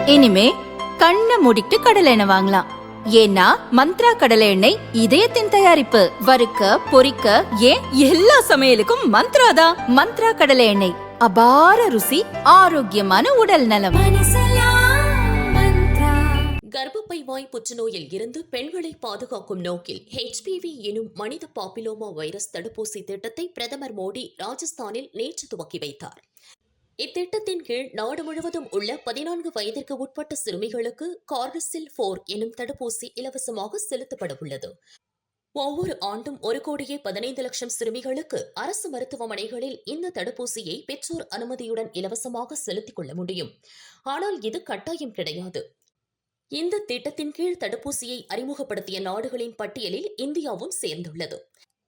இனிமே கண்ணை மூடிட்டு கடலை எண்ணெய் வாங்கலாம். ஏன்னா மந்த்ரா கடலை எண்ணெய் இதயத்தின் தயாரிப்பு. வறுக்க பொரிக்க ஏன் எல்லா சமையலுக்கும் மந்த்ரா தான். மந்த்ரா கடலை எண்ணெய், அபார ருசி, ஆரோக்கியமான உடல் நலம். கர்ப்பப்பை வாய் புற்றுநோயில் இருந்து பெண்களை பாதுகாக்கும் நோக்கில் HPV எனும் மனித பாப்பிலோமா வைரஸ் தடுப்பூசி திட்டத்தை பிரதமர் மோடி ராஜஸ்தானில் நேற்று துவக்கி வைத்தார். இத்திட்டத்தின் கீழ் நாடு முழுவதும் உள்ள 14 வயதிற்கு உட்பட்ட சிறுமிகளுக்கு கார்டிசில் 4 எனும் தடுப்பூசி இலவசமாக செலுத்தப்பட உள்ளது. ஒவ்வொரு ஆண்டும் 1,15,00,000 சிறுமிகளுக்கு அரசு மருத்துவமனைகளில் இந்த தடுப்பூசியை பெற்றோர் அனுமதியுடன் இலவசமாக செலுத்திக் கொள்ள முடியும். ஆனால் இது கட்டாயம் கிடையாது. இந்த திட்டத்தின் கீழ் தடுப்பூசியை அறிமுகப்படுத்திய நாடுகளின் பட்டியலில் இந்தியாவும் சேர்ந்துள்ளது.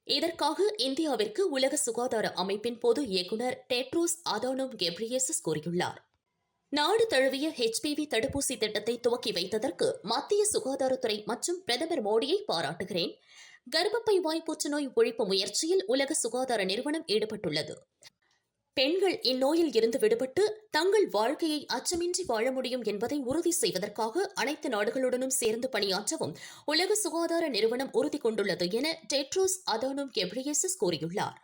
இதற்காக இந்தியாவிற்கு உலக சுகாதார அமைப்பின் பொது இயக்குநர் டெட்ரோஸ் அதனோம் கெப்ரியேசஸ் கூறியுள்ளார். நாடு தழுவிய HPV தடுப்பூசி திட்டத்தை துவக்கி வைத்ததற்கு மத்திய சுகாதாரத்துறை மற்றும் பிரதமர் மோடியை பாராட்டுகிறேன். கர்ப்பப்பை வாய் புற்றுநோய் ஒழிப்பு முயற்சியில் உலக சுகாதார நிறுவனம் ஈடுபட்டுள்ளது. பெண்கள் இந்நோயில் இருந்து விடுபட்டு தங்கள் வாழ்க்கையை அச்சமின்றி வாழ முடியும் என்பதை உறுதி செய்வதற்காக அனைத்து நாடுகளுடனும் சேர்ந்து பணியாற்றவும் உலக சுகாதார நிறுவனம் உறுதி கொண்டுள்ளது என டெட்ரோஸ் அதனோம் கெப்ரியேசஸ் கூறியுள்ளார்.